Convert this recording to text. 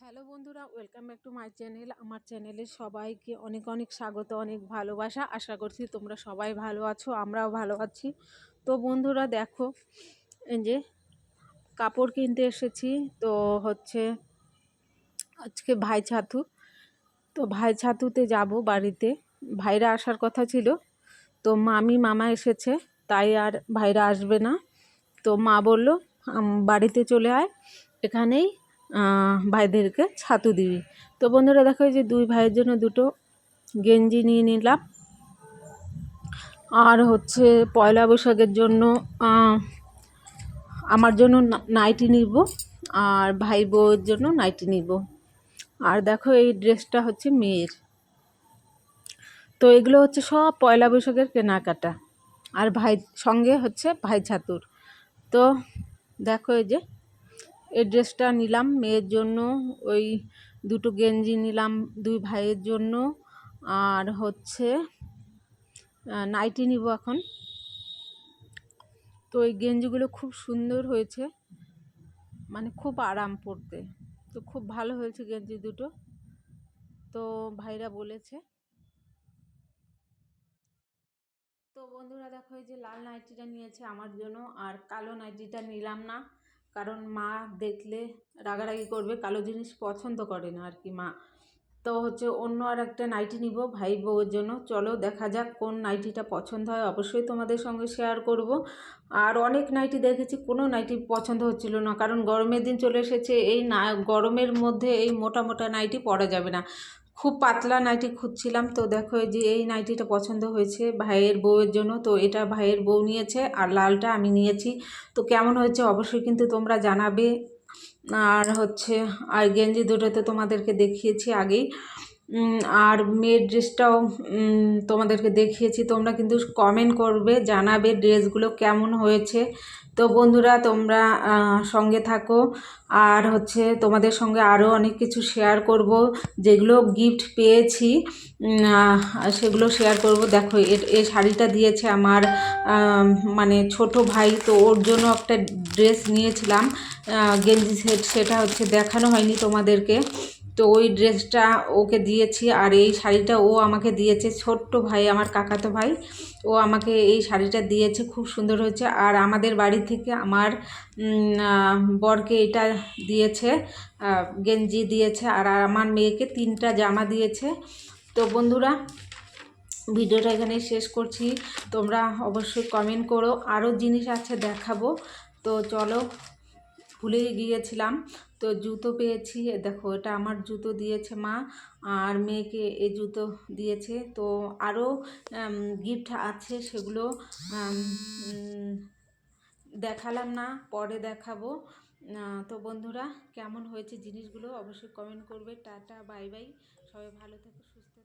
Hello বন্ধুরা, welcome back to my channel. আমার চ্যানেলে সবাইকে অনেক অনেক স্বাগত, অনেক ভালোবাসা। আশা করছি তোমরা সবাই ভালো আছো, আমরাও ভালো আছি। তো বন্ধুরা দেখো, এই যে কাপড় কিনতে এসেছি। তো হচ্ছে আজকে ভাই ছাতু। তো ভাই ছাতুতে যাব বাড়িতে। ভাইরা আসার কথা ছিল, তো মামা এসেছে, তাই আর ভাইরা আসবে না। তো মা বলল বাড়িতে চলে আয়, এখানেই ভাইদেরকে ছাতু দিবি। তো বন্ধুরা দেখো, এই যে দুই ভাইয়ের জন্য দুটো গেঞ্জি নিয়ে নিলাম। আর হচ্ছে পয়লা বৈশাখের জন্য আমার জন্য নাইটি নিব, আর ভাই বউয়ের জন্য নাইটি নিব। আর দেখো, এই ড্রেসটা হচ্ছে মেয়ের। তো এগুলো হচ্ছে সব পয়লা বৈশাখের কেনাকাটা, আর ভাই সঙ্গে হচ্ছে ভাই ছাতুর। তো দেখো, এই যে এই ড্রেসটা নিলাম মেয়ের জন্য, ওই দুটো গেঞ্জি নিলাম দুই ভাইয়ের জন্য, আর হচ্ছে নাইটি নিব এখন। তো এই গেঞ্জিগুলো খুব সুন্দর হয়েছে, মানে খুব আরাম পরতে। তো খুব ভালো হয়েছে গেঞ্জি দুটো, তো ভাইরা বলেছে। তো বন্ধুরা দেখো, এই যে লাল নাইটিটা নিয়েছে আমার জন্য, আর কালো নাইটিটা নিলাম না, কারণ মা দেখলে রাগারাগি করবে, কালো জিনিস পছন্দ করে না আর কি মা। তো হচ্ছে অন্য আর একটা নাইটি নিব ভাই বউয়ের জন্য। চলো দেখা যাক কোন নাইটিটা পছন্দ হয়, অবশ্যই তোমাদের সঙ্গে শেয়ার করব। আর অনেক নাইটি দেখেছি, কোনো নাইটি পছন্দ হচ্ছিল না, কারণ গরমের দিন চলে এসেছে। এই না, গরমের মধ্যে এই মোটা মোটা নাইটি পরা যাবে না, খুব পাতলা নাইটি খুঁজছিলাম। তো দেখো, এই যে এই নাইটিটা পছন্দ হয়েছে ভাইয়ের বউয়ের জন্য। তো এটা ভাইয়ের বউ নিয়েছে, আর লালটা আমি নিয়েছি। তো কেমন হয়েছে অবশ্যই কিন্তু তোমরা জানাবে। আর হচ্ছে আর গেঞ্জি দুটো তো তোমাদেরকে দেখিয়েছি আগেই। আর মেয়ের ড্রেসটাও তোমাদেরকে দেখিয়েছি। তোমরা কিন্তু কমেন্ট করবে, জানাবে ড্রেসগুলো কেমন হয়েছে। তো বন্ধুরা তোমরা সঙ্গে থাকো, আর হচ্ছে তোমাদের সঙ্গে আরও অনেক কিছু শেয়ার করব, যেগুলো গিফট পেয়েছি সেগুলো শেয়ার করব। দেখো, এই শাড়িটা দিয়েছে আমার মানে ছোট ভাই। তো ওর জন্য একটা ড্রেস নিয়েছিলাম, গেঞ্জি সেট, সেটা হচ্ছে দেখানো হয়নি তোমাদেরকে। তো ওই ড্রেসটা ওকে দিয়েছি, আর এই শাড়িটা ও আমাকে দিয়েছে। ছোট্ট ভাই, আমার কাকাতো ভাই, ও আমাকে এই শাড়িটা দিয়েছে, খুব সুন্দর হয়েছে। আর আমাদের বাড়ি থেকে আমার বরকে এটা দিয়েছে, গেঞ্জি দিয়েছে, আর আমার মেয়েকে 3টা জামা দিয়েছে। তো বন্ধুরা ভিডিওটা এখানেই শেষ করছি। তোমরা অবশ্যই কমেন্ট করো, আরও জিনিস আছে দেখাবো। তো চলো, ভুলেই গিয়েছিলাম। তো জুতো পেয়েছি, দেখো এটা আমার জুতো দিয়েছে মা, আর মেয়েকে এই জুতো দিয়েছে। তো আরও গিফট আছে, সেগুলো দেখালাম না, পরে দেখাবো। তো বন্ধুরা কেমন হয়েছে জিনিসগুলো অবশ্যই কমেন্ট করবে। টাটা, বাই বাই, সবাই ভালো থেকো, সুস্থ।